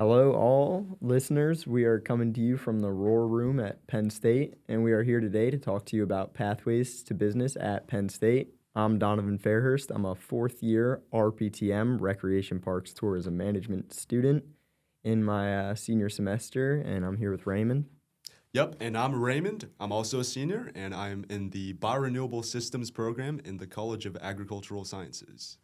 Hello, all listeners. We are coming to you from the Roar Room at Penn State, and we are here today to talk to you about pathways to business at Penn State. I'm Donovan Fairhurst. I'm a fourth year RPTM, Recreation Parks Tourism Management student in my senior semester, and I'm here with Raymond. Yep, and I'm Raymond. I'm also a senior, and I'm in the Biorenewable Systems program in the College of Agricultural Sciences.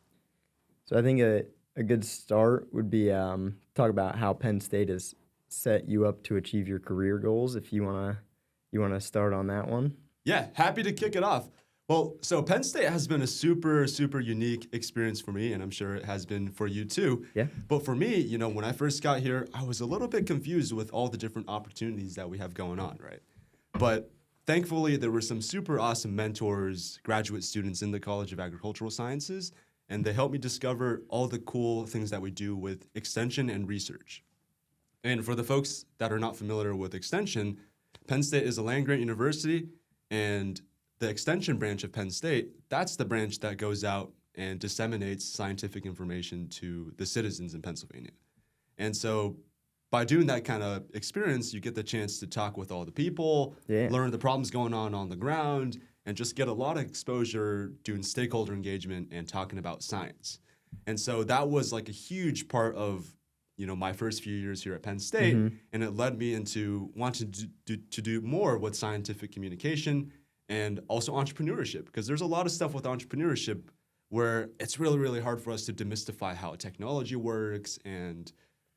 So I think a good start would be talk about how Penn State has set you up to achieve your career goals. If you wanna start on that one. Yeah, happy to kick it off. Well, so Penn State has been a super, super unique experience for me, and I'm sure it has been for you too. Yeah. But for me, when I first got here, I was a little bit confused with all the different opportunities that we have going on, right? But thankfully, there were some super awesome mentors, graduate students in the College of Agricultural Sciences, and they helped me discover all the cool things that we do with extension and research. And for the folks that are not familiar with extension, Penn State is a land-grant university, and the extension branch of Penn State, that's the branch that goes out and disseminates scientific information to the citizens in Pennsylvania. And so by doing that kind of experience, you get the chance to talk with all the people, learn the problems going on the ground, and just get a lot of exposure doing stakeholder engagement and talking about science. And so that was like a huge part of my first few years here at Penn State, and it led me into wanting to do more with scientific communication and also entrepreneurship, because there's a lot of stuff with entrepreneurship where it's really, really hard for us to demystify how technology works and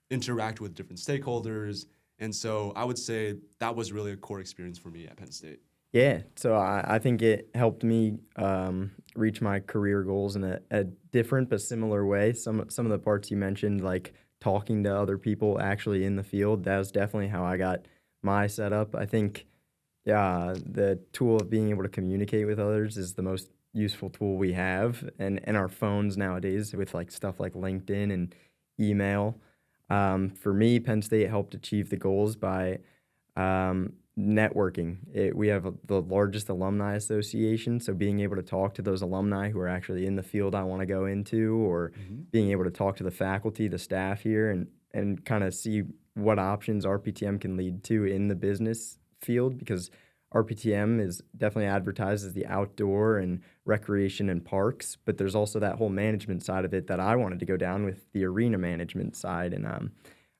interact with different stakeholders. And so I would say that was really a core experience for me at Penn State. Yeah, so I think it helped me reach my career goals in a different but similar way. Some of the parts you mentioned, like talking to other people actually in the field, that was definitely how I got my setup. I think the tool of being able to communicate with others is the most useful tool we have, and our phones nowadays with like stuff like LinkedIn and email. For me, Penn State helped achieve the goals by networking. We have the largest alumni association, so being able to talk to those alumni who are actually in the field I want to go into, or being able to talk to the faculty, the staff here, and kind of see what options RPTM can lead to in the business field, because RPTM is definitely advertised as the outdoor and recreation and parks, but there's also that whole management side of it that I wanted to go down with, the arena management side. And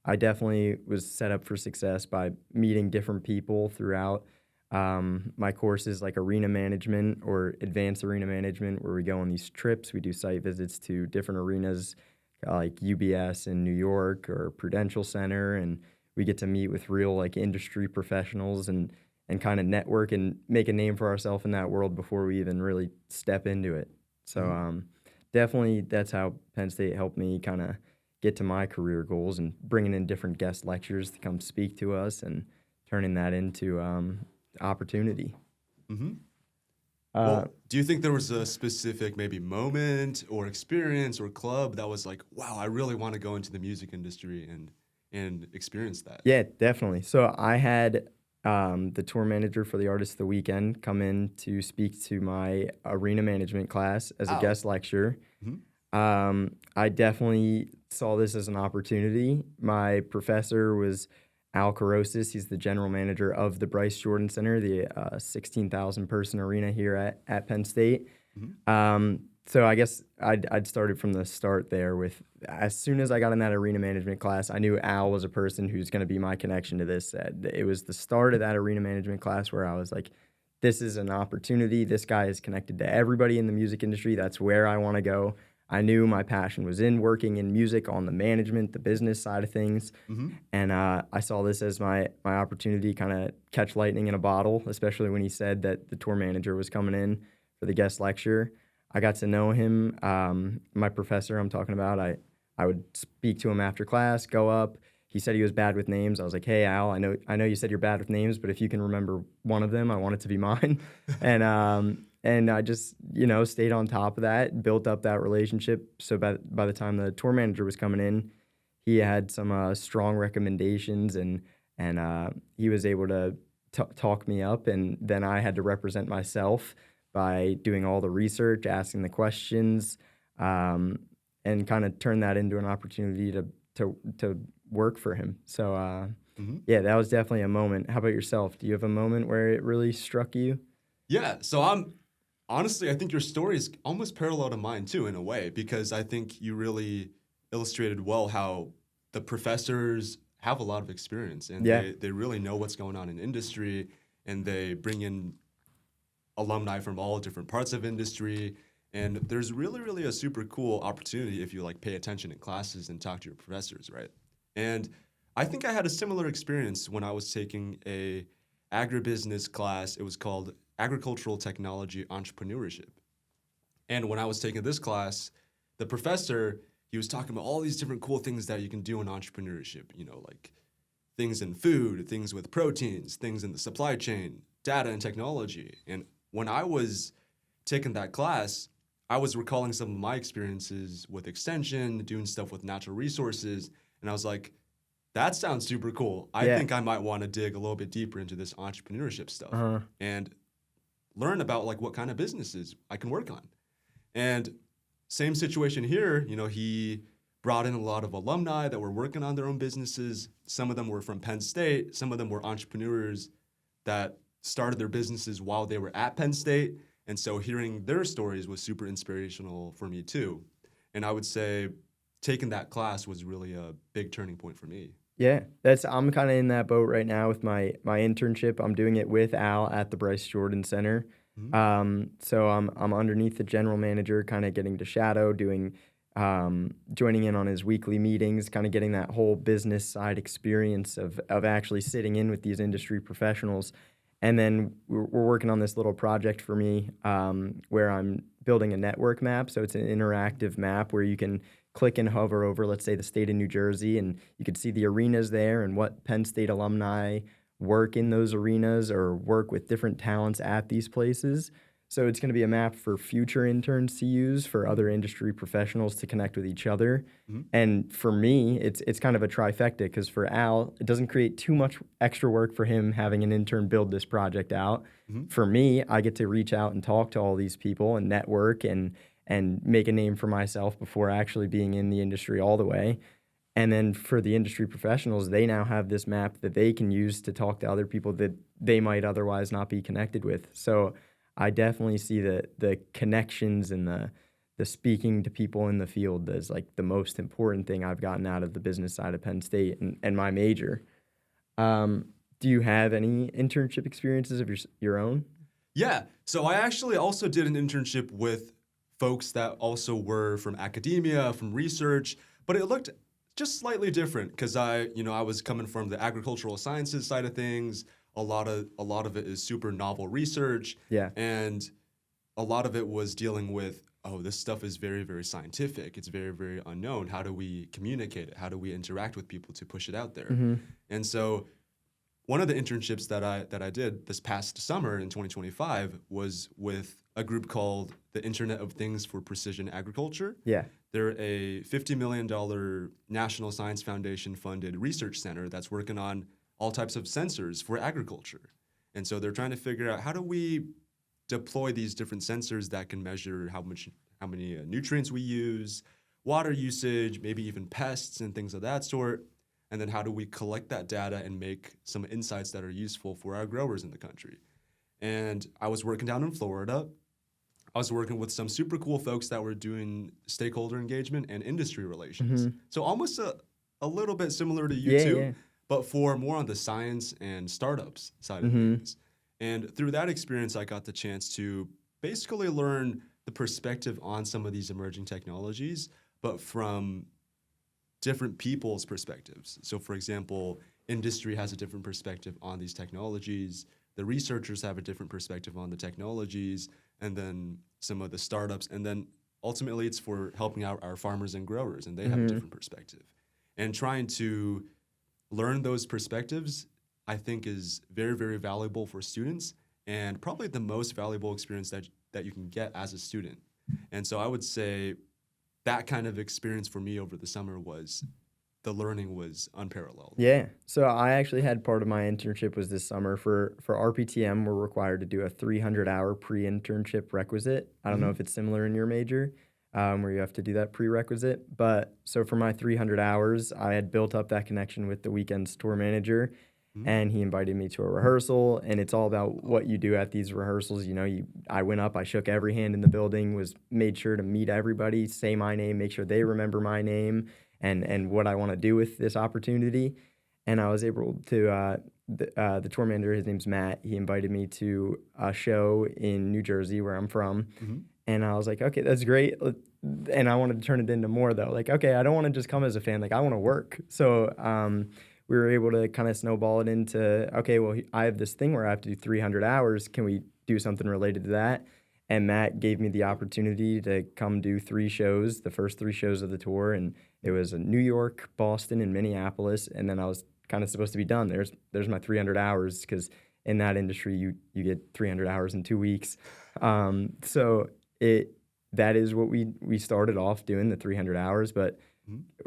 I definitely was set up for success by meeting different people throughout my courses, like arena management or advanced arena management, where we go on these trips. We do site visits to different arenas like UBS in New York or Prudential Center, and we get to meet with real like industry professionals and kind of network and make a name for ourselves in that world before we even really step into it. So definitely that's how Penn State helped me kind of get to my career goals, and bringing in different guest lecturers to come speak to us and turning that into opportunity. Well, do you think there was a specific maybe moment or experience or club that was like, wow, I really want to go into the music industry and experience that? Yeah, definitely. So I had the tour manager for the Artist of the Weekend come in to speak to my arena management class as a guest lecturer. I definitely saw this as an opportunity. My professor was Al Carosis. He's the general manager of the Bryce Jordan Center, the 16,000 person arena here at Penn State. So I guess I'd started from the start there with, as soon as I got in that arena management class, I knew Al was a person who's going to be my connection to this. It was the start of that arena management class where I was like, this is an opportunity. This guy is connected to everybody in the music industry. That's where I want to go. I knew my passion was in working in music on the management, the business side of things. And I saw this as my opportunity, kind of catch lightning in a bottle, especially when he said that the tour manager was coming in for the guest lecture. I got to know him. My professor I'm talking about, I would speak to him after class, go up. He said he was bad with names. I was like, hey, Al, I know you said you're bad with names, but if you can remember one of them, I want it to be mine. And I just, stayed on top of that, built up that relationship. So by the time the tour manager was coming in, he had some strong recommendations, and he was able to talk me up. And then I had to represent myself by doing all the research, asking the questions, and kind of turn that into an opportunity to work for him. So, Mm-hmm. yeah, that was definitely a moment. How about yourself? Do you have a moment where it really struck you? Yeah, so honestly, I think your story is almost parallel to mine too, in a way, because I think you really illustrated well how the professors have a lot of experience and Yeah. they really know what's going on in industry, and they bring in alumni from all different parts of industry. And there's really a super cool opportunity if you like pay attention in classes and talk to your professors, right? And I think I had a similar experience when I was taking a agribusiness class. It was called Agricultural Technology Entrepreneurship. And when I was taking this class, the professor, he was talking about all these different cool things that you can do in entrepreneurship, like things in food, things with proteins, things in the supply chain, data and technology. And when I was taking that class, I was recalling some of my experiences with extension, doing stuff with natural resources, and I was like, that sounds super cool. I Yeah. think I might want to dig a little bit deeper into this entrepreneurship stuff Uh-huh. and learn about like what kind of businesses I can work on. And same situation here, he brought in a lot of alumni that were working on their own businesses. Some of them were from Penn State, some of them were entrepreneurs that started their businesses while they were at Penn State. And so hearing their stories was super inspirational for me too. And I would say taking that class was really a big turning point for me. Yeah, I'm kind of in that boat right now with my internship. I'm doing it with Al at the Bryce Jordan Center. Mm-hmm. So I'm underneath the general manager, kind of getting to shadow, doing joining in on his weekly meetings, kind of getting that whole business side experience of actually sitting in with these industry professionals. And then we're working on this little project for me where I'm building a network map. So it's an interactive map where you can click and hover over, let's say, the state of New Jersey, and you could see the arenas there and what Penn State alumni work in those arenas or work with different talents at these places. So it's going to be a map for future interns to use, for other industry professionals to connect with each other. Mm-hmm. And for me, it's kind of a trifecta, because for Al, it doesn't create too much extra work for him having an intern build this project out. Mm-hmm. For me, I get to reach out and talk to all these people and network and make a name for myself before actually being in the industry all the way. And then for the industry professionals, they now have this map that they can use to talk to other people that they might otherwise not be connected with. So I definitely see the connections and the speaking to people in the field as like the most important thing I've gotten out of the business side of Penn State and my major. Do you have any internship experiences of your own? Yeah. So I actually also did an internship with folks that also were from academia, from research, but it looked just slightly different because I was coming from the agricultural sciences side of things. A lot of it is super novel research. Yeah. And a lot of it was dealing with, this stuff is very, very scientific. It's very, very unknown. How do we communicate it? How do we interact with people to push it out there? Mm-hmm. And so one of the internships that I did this past summer in 2025 was with a group called the Internet of Things for Precision Agriculture. Yeah. They're a $50 million National Science Foundation funded research center that's working on all types of sensors for agriculture. And so they're trying to figure out, how do we deploy these different sensors that can measure how many nutrients we use, water usage, maybe even pests and things of that sort. And then how do we collect that data and make some insights that are useful for our growers in the country? And I was working down in Florida. I was working with some super cool folks that were doing stakeholder engagement and industry relations. Mm-hmm. So almost a little bit similar to you Yeah, too, yeah. but for more on the science and startups side of Mm-hmm. things. And through that experience, I got the chance to basically learn the perspective on some of these emerging technologies, but from different people's perspectives. So for example, industry has a different perspective on these technologies. The researchers have a different perspective on the technologies, and then some of the startups. And then ultimately it's for helping out our farmers and growers, and they have a different perspective. And trying to learn those perspectives, I think, is very, very valuable for students, and probably the most valuable experience that you can get as a student. And so I would say that kind of experience for me over the summer the learning was unparalleled. Yeah. So I actually had part of my internship was this summer for RPTM. We're required to do a 300-hour pre-internship requisite. I don't know if it's similar in your major. where you have to do that prerequisite. But so for my 300 hours, I had built up that connection with the weekend's tour manager, and he invited me to a rehearsal. And it's all about what you do at these rehearsals. I went up, I shook every hand in the building, made sure to meet everybody, say my name, make sure they remember my name, and what I want to do with this opportunity. And I was able to. The tour manager, his name's Matt. He invited me to a show in New Jersey, where I'm from. And I was like, okay, that's great. And I wanted to turn it into more, though. Like, okay, I don't want to just come as a fan. Like, I want to work. So we were able to kind of snowball it into, okay, well, I have this thing where I have to do 300 hours. Can we do something related to that? And Matt gave me the opportunity to come do 3 shows, the first 3 shows of the tour. And it was in New York, Boston, and Minneapolis. And then I was kind of supposed to be done. There's my 300 hours, because in that industry, you get 300 hours in 2 weeks. So that is what we started off doing, the 300 hours, but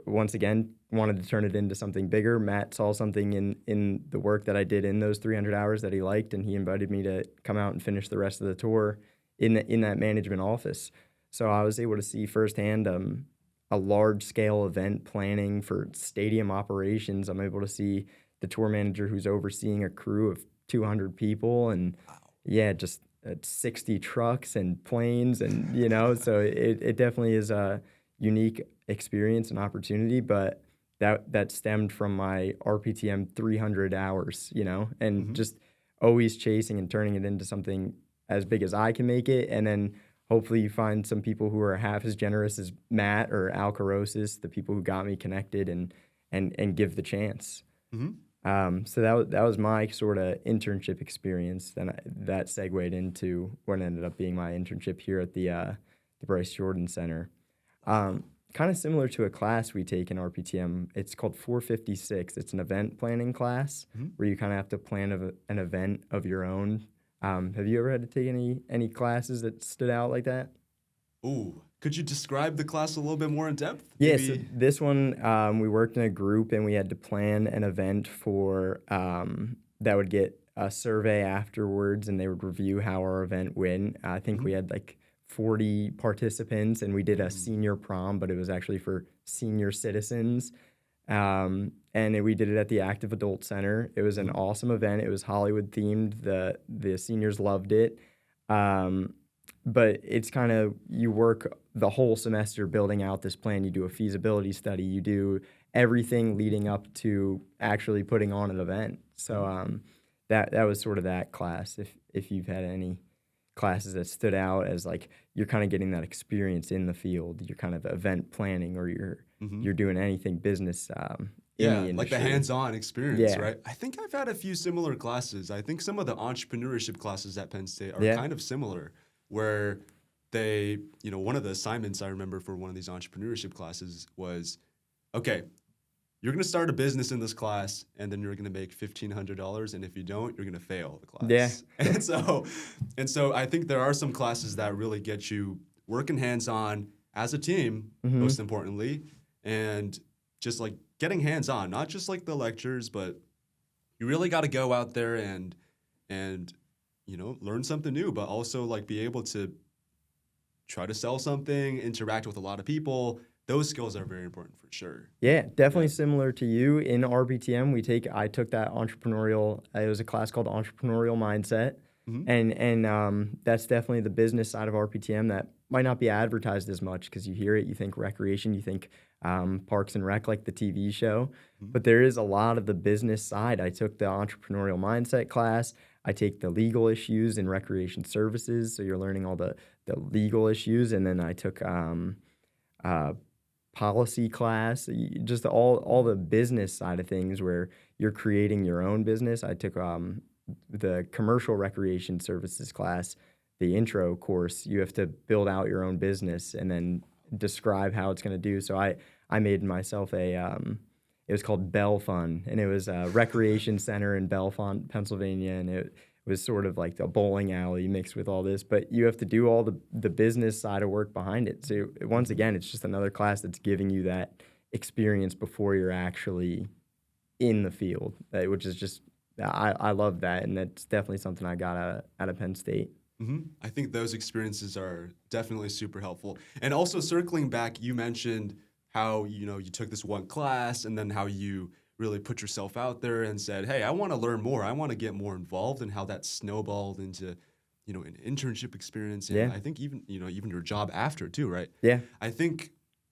once again wanted to turn it into something bigger. Matt saw something in the work that I did in those 300 hours that he liked, and he invited me to come out and finish the rest of the tour in that management office. So I was able to see firsthand a large scale event planning for stadium operations. I'm able to see the tour manager who's overseeing a crew of 200 people, and just 60 trucks and planes, and so it definitely is a unique experience and opportunity. But that stemmed from my RPTM 300 hours, and just always chasing and turning it into something as big as I can make it. And then hopefully you find some people who are half as generous as Matt or Al Carosis, the people who got me connected, and give the chance. So that was my sort of internship experience. Then that segued into what ended up being my internship here at the Bryce Jordan Center. Kind of similar to a class we take in RPTM. It's called 456. It's an event planning class where you kind of have to plan an event of your own. Have you ever had to take any classes that stood out like that? Ooh, could you describe the class a little bit more in depth? Yeah, so this one, we worked in a group, and we had to plan an event for that would get a survey afterwards, and they would review how our event went. I think we had like 40 participants, and we did a senior prom, but it was actually for senior citizens. And we did it at the Active Adult Center. It was an awesome event. It was Hollywood themed. The seniors loved it. But it's kind of, you work the whole semester building out this plan. You do a feasibility study. You do everything leading up to actually putting on an event. So that was sort of that class. If you've had any classes that stood out as like you're kind of getting that experience in the field, you're kind of event planning, or you're doing anything business. Like the hands-on experience, right? I think I've had a few similar classes. I think some of the entrepreneurship classes at Penn State are kind of similar, where they, one of the assignments I remember for one of these entrepreneurship classes was, okay, you're going to start a business in this class, and then you're going to make $1,500, and if you don't, you're going to fail the class. Yeah. And so I think there are some classes that really get you working hands-on as a team, most importantly, and just like getting hands-on, not just like the lectures, but you really got to go out there and learn something new, but also like be able to try to sell something, interact with a lot of people. Those skills are very important for sure. Yeah, definitely similar to you. In RPTM, I took that entrepreneurial, it was a class called Entrepreneurial Mindset. And that's definitely the business side of RPTM that might not be advertised as much, because you hear it, you think recreation, you think Parks and Rec, like the TV show. But there is a lot of the business side. I took the Entrepreneurial Mindset class. I take the legal issues in recreation services, so you're learning all the legal issues. And then I took policy class, just all the business side of things where you're creating your own business. I took the commercial recreation services class, the intro course. You have to build out your own business and then describe how it's going to do. So I made myself it was called Bell Fun, and it was a recreation center in Bellefonte, Pennsylvania, and it was sort of like a bowling alley mixed with all this, but you have to do all the business side of work behind it. So once again, it's just another class that's giving you that experience before you're actually in the field, which is just, I love that, and that's definitely something I got out of Penn State. I think those experiences are definitely super helpful. And also circling back, you mentioned how, you took this one class and then how you really put yourself out there and said, hey, I want to learn more. I want to get more involved, and how that snowballed into, an internship experience. And Yeah. I think even your job after too, right? Yeah. I think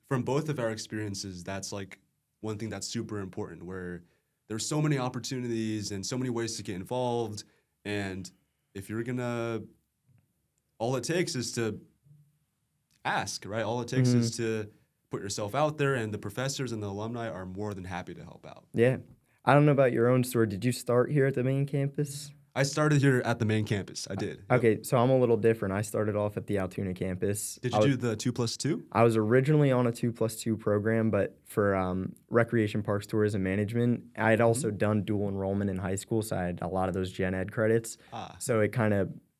from both of our experiences, that's like one thing that's super important, where there's so many opportunities and so many ways to get involved. And if you're gonna, all it takes is to ask, right? All it takes is to put yourself out there, and the professors and the alumni are more than happy to help out. Yeah. I don't know about your own story. Did you start here at the main campus? I started here at the main campus. I did. Yep. Okay, so I'm a little different. I started off at the Altoona campus. Did you do the 2+2? I was originally on a 2+2 program, but for recreation, parks, tourism management, I had also done dual enrollment in high school, so I had a lot of those gen ed credits. So it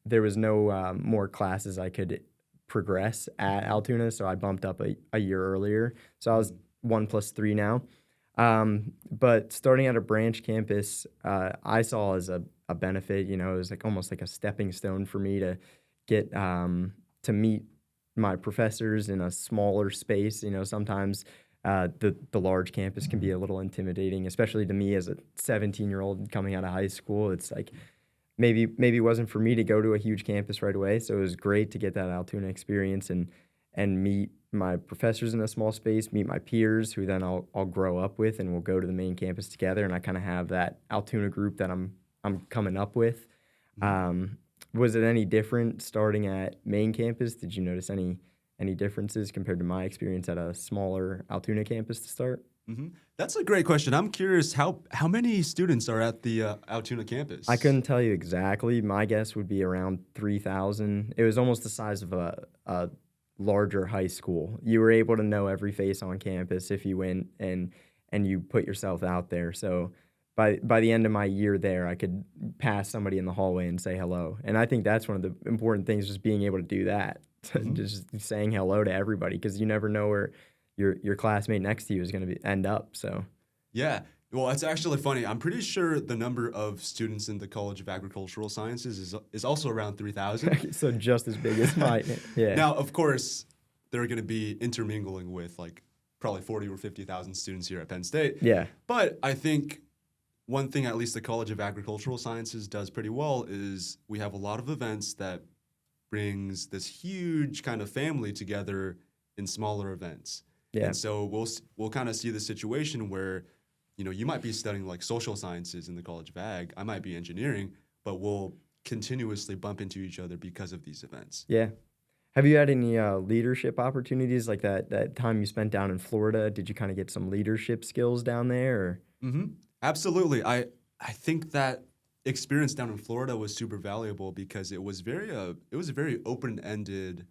there was no more classes I could progress at Altoona, so I bumped up a year earlier. So I was 1+3 now. But starting at a branch campus, I saw as a benefit. It was like almost like a stepping stone for me to get to meet my professors in a smaller space. Sometimes the large campus can be a little intimidating, especially to me as a 17-year-old coming out of high school. It's like maybe it wasn't for me to go to a huge campus right away. So it was great to get that Altoona experience and meet my professors in a small space, meet my peers who then I'll grow up with, and we'll go to the main campus together. And I kind of have that Altoona group that I'm coming up with. Was it any different starting at main campus? Did you notice any differences compared to my experience at a smaller Altoona campus to start? That's a great question. I'm curious, how many students are at the Altoona campus? I couldn't tell you exactly. My guess would be around 3,000. It was almost the size of a larger high school. You were able to know every face on campus if you went and you put yourself out there. So by the end of my year there, I could pass somebody in the hallway and say hello. And I think that's one of the important things, just being able to do that, just saying hello to everybody, because you never know where your classmate next to you is going to end up. So yeah. Well, it's actually funny. I'm pretty sure the number of students in the College of Agricultural Sciences is also around 3,000. So just as big as mine. Yeah. Now, of course, they're going to be intermingling with like probably 40 or 50,000 students here at Penn State. Yeah. But I think one thing at least the College of Agricultural Sciences does pretty well is we have a lot of events that brings this huge kind of family together in smaller events. Yeah. And so we'll kind of see the situation where, you might be studying like social sciences in the College of Ag. I might be engineering, but we'll continuously bump into each other because of these events. Yeah. Have you had any leadership opportunities like that time you spent down in Florida? Did you kind of get some leadership skills down there? Or? Absolutely. I think that experience down in Florida was super valuable because it was a very open-ended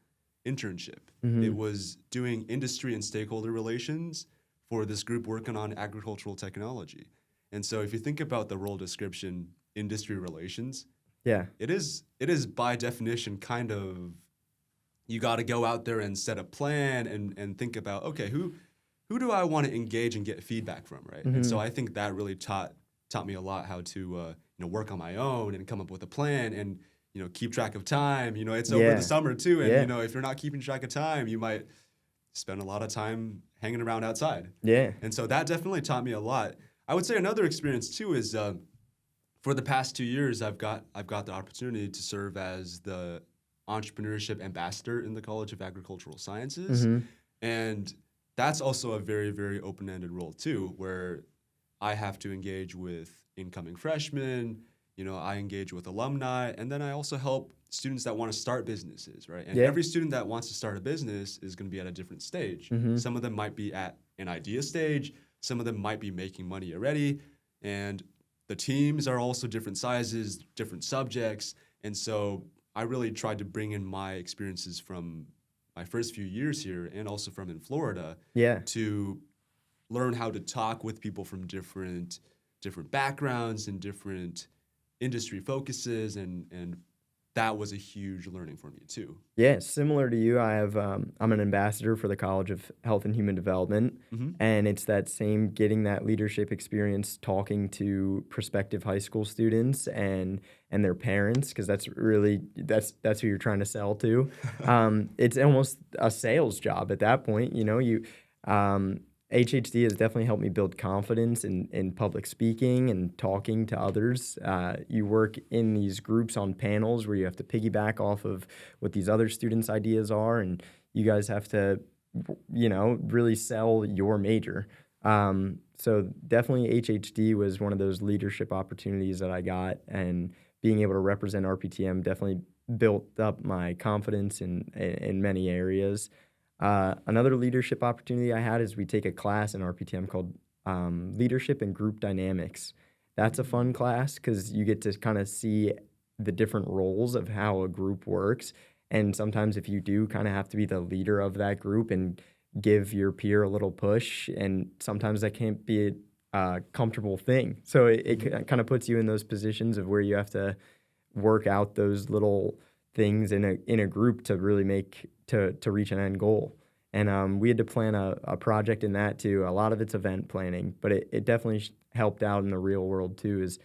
internship. It was doing industry and stakeholder relations for this group working on agricultural technology. And so if you think about the role description, industry relations, yeah, it is by definition kind of, you got to go out there and set a plan and think about, okay, who do I want to engage and get feedback from, right? And so I think that really taught me a lot how to work on my own and come up with a plan and keep track of time. It's over the summer too, and if you're not keeping track of time, you might spend a lot of time hanging around outside. Yeah. And so that definitely taught me a lot. I would say another experience too is for the past 2 years, I've got the opportunity to serve as the entrepreneurship ambassador in the College of Agricultural Sciences. And that's also a very, very open-ended role too, where I have to engage with incoming freshmen, I engage with alumni, and then I also help students that want to start businesses, right? And every student that wants to start a business is going to be at a different stage. Some of them might be at an idea stage. Some of them might be making money already. And the teams are also different sizes, different subjects. And so I really tried to bring in my experiences from my first few years here and also from in Florida to learn how to talk with people from different backgrounds and different industry focuses, and that was a huge learning for me too. Yeah, similar to you, I'm an ambassador for the College of Health and Human Development, and it's that same getting that leadership experience, talking to prospective high school students and their parents, because that's who you're trying to sell to. It's almost a sales job at that point. HHD has definitely helped me build confidence in public speaking and talking to others. You work in these groups on panels where you have to piggyback off of what these other students' ideas are, and you guys have to, really sell your major. So definitely HHD was one of those leadership opportunities that I got, and being able to represent RPTM definitely built up my confidence in many areas. Another leadership opportunity I had is we take a class in RPTM called Leadership and Group Dynamics. That's a fun class because you get to kind of see the different roles of how a group works. And sometimes if you do kind of have to be the leader of that group and give your peer a little push, and sometimes that can't be a comfortable thing. So it kind of puts you in those positions of where you have to work out those little things in a group to really to reach an end goal. And we had to plan a project in that too. A lot of it's event planning, but it definitely helped out in the real world too, is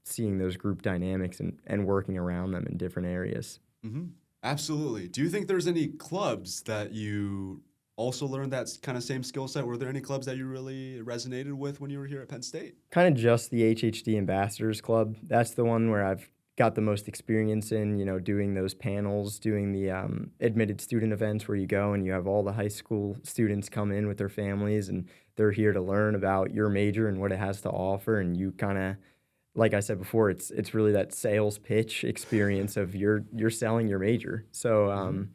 seeing those group dynamics and working around them in different areas. Mm-hmm. Absolutely. Do you think there's any clubs that you also learned that kind of same skill set? Were there any clubs that you really resonated with when you were here at Penn State? Kind of just the HHD Ambassadors Club. That's the one where I've got the most experience in, doing those panels, doing the admitted student events where you go and you have all the high school students come in with their families, and they're here to learn about your major and what it has to offer. And you kind of, like I said before, it's really that sales pitch experience of you're selling your major. So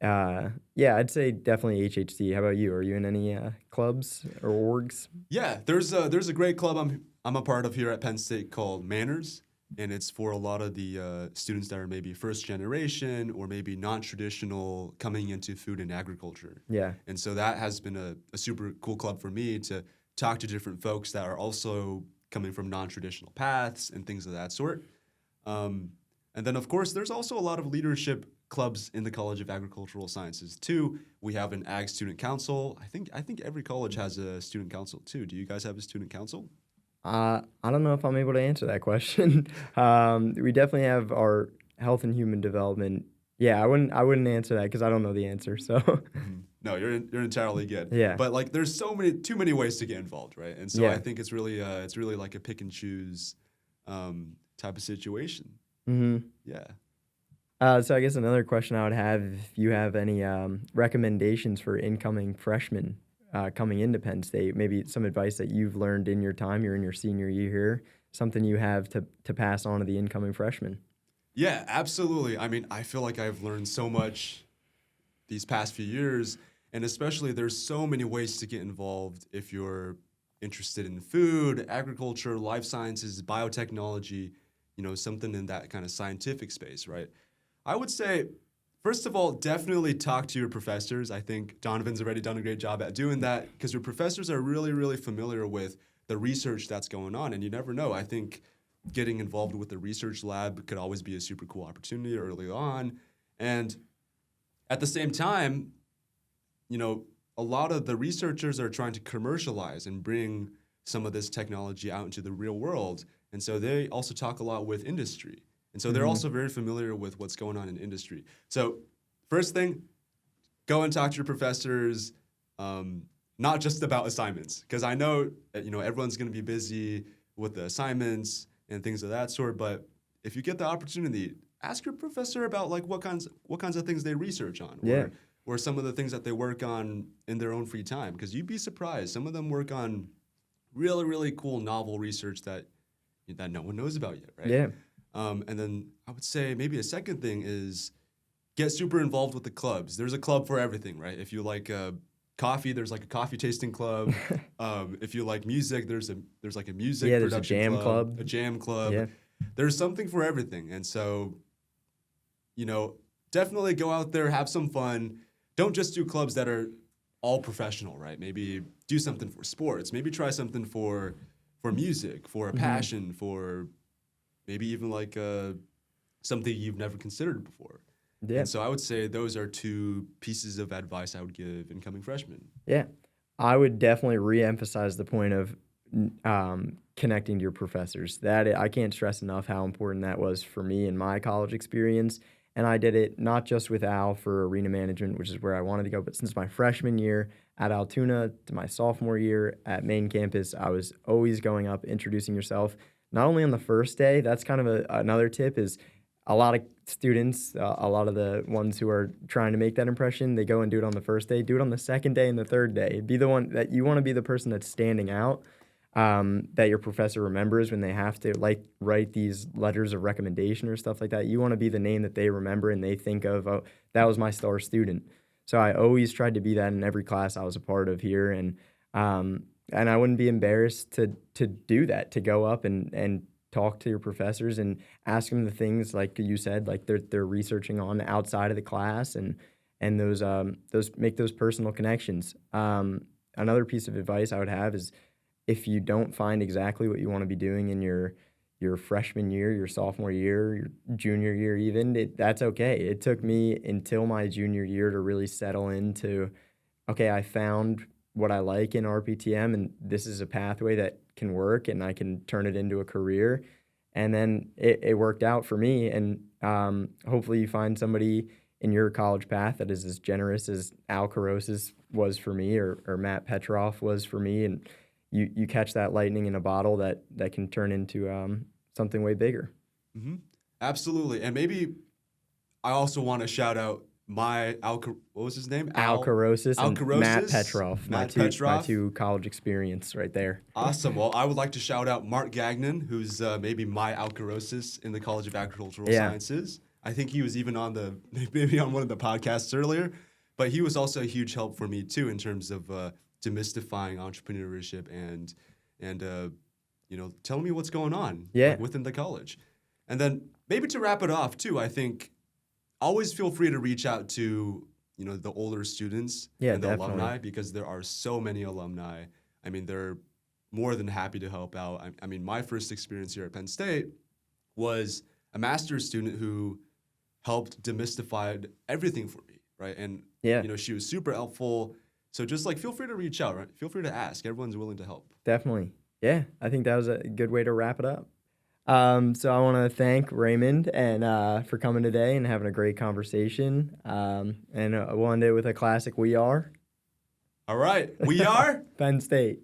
yeah, I'd say definitely HHD. How about you? Are you in any clubs or orgs? Yeah, there's a great club I'm a part of here at Penn State called Manners. And it's for a lot of the students that are maybe first generation or maybe non-traditional coming into food and agriculture. Yeah. And so that has been a super cool club for me to talk to different folks that are also coming from non-traditional paths and things of that sort. And then, of course, there's also a lot of leadership clubs in the College of Agricultural Sciences, too. We have an Ag Student Council. I think every college has a student council, too. Do you guys have a student council? I don't know if I'm able to answer that question. We definitely have our health and human development. Yeah, I wouldn't answer that because I don't know the answer. So No, you're entirely good. Yeah. But there's too many ways to get involved, right? And so I think it's really like a pick and choose type of situation. Mm-hmm. Yeah. So I guess another question I would have, if you have any recommendations for incoming freshmen coming into Penn State, maybe some advice that you've learned in your time, you're in your senior year here, something you have to pass on to the incoming freshmen. Yeah, absolutely. I mean, I feel like I've learned so much these past few years, and especially there's so many ways to get involved if you're interested in food, agriculture, life sciences, biotechnology, something in that kind of scientific space, right? I would say, first of all, definitely talk to your professors. I think Donovan's already done a great job at doing that because your professors are really, really familiar with the research that's going on. And you never know. I think getting involved with the research lab could always be a super cool opportunity early on. And at the same time, a lot of the researchers are trying to commercialize and bring some of this technology out into the real world. And so they also talk a lot with industry. And so they're also very familiar with what's going on in industry. So first thing, go and talk to your professors, not just about assignments, because I know everyone's going to be busy with the assignments and things of that sort. But if you get the opportunity, ask your professor about what kinds of things they research on, or some of the things that they work on in their own free time. Because you'd be surprised, some of them work on really, really cool novel research that no one knows about yet, right? Yeah. And then I would say maybe a second thing is get super involved with the clubs. There's a club for everything, right? If you like coffee, there's like a coffee tasting club. If you like music, there's like a music production club. A jam club. Yeah. There's something for everything. And so, definitely go out there, have some fun. Don't just do clubs that are all professional, right? Maybe do something for sports. Maybe try something for music, for a passion, for maybe even like something you've never considered before. Yeah. And so I would say those are two pieces of advice I would give incoming freshmen. Yeah. I would definitely re-emphasize the point of connecting to your professors. That I can't stress enough how important that was for me in my college experience. And I did it not just with Al for arena management, which is where I wanted to go, but since my freshman year at Altoona to my sophomore year at main campus, I was always going up, introducing yourself, not only on the first day. That's kind of another tip is a lot of students, a lot of the ones who are trying to make that impression, they go and do it on the first day, do it on the second day and the third day. Be the one that you want to be the person that's standing out, that your professor remembers when they have to write these letters of recommendation or stuff like that. You want to be the name that they remember and they think of, oh, that was my star student. So I always tried to be that in every class I was a part of here. And I wouldn't be embarrassed to do that, to go up and talk to your professors and ask them the things like you said, like they're researching on outside of the class, and those make those personal connections. Another piece of advice I would have is if you don't find exactly what you want to be doing in your freshman year, your sophomore year, your junior year even, that's okay. It took me until my junior year to really settle into, okay, I found what I like in RPTM, and this is a pathway that can work, and I can turn it into a career. And then it worked out for me, and hopefully you find somebody in your college path that is as generous as Al Carosis was for me, or Matt Petroff was for me, and you catch that lightning in a bottle that can turn into something way bigger. Mm-hmm. Absolutely. And maybe I also want to shout out what was his name? Al Carosis and Carosis, Matt Petroff. My two college experience right there. Awesome. Well, I would like to shout out Mark Gagnon, who's maybe my Al Carosis in the College of Agricultural Sciences. I think he was even on one of the podcasts earlier, but he was also a huge help for me too in terms of demystifying entrepreneurship and telling me what's going on within the college. And then maybe to wrap it off too, I think always feel free to reach out to the older students and the definitely. alumni, because there are so many alumni. I mean, they're more than happy to help out. I mean, my first experience here at Penn State was a master's student who helped demystify everything for me, right? And she was super helpful. So just feel free to reach out, right? Feel free to ask. Everyone's willing to help. Definitely. Yeah, I think that was a good way to wrap it up. So I want to thank Raymond and for coming today and having a great conversation. And we'll end it with a classic "We Are." All right, we are Penn State.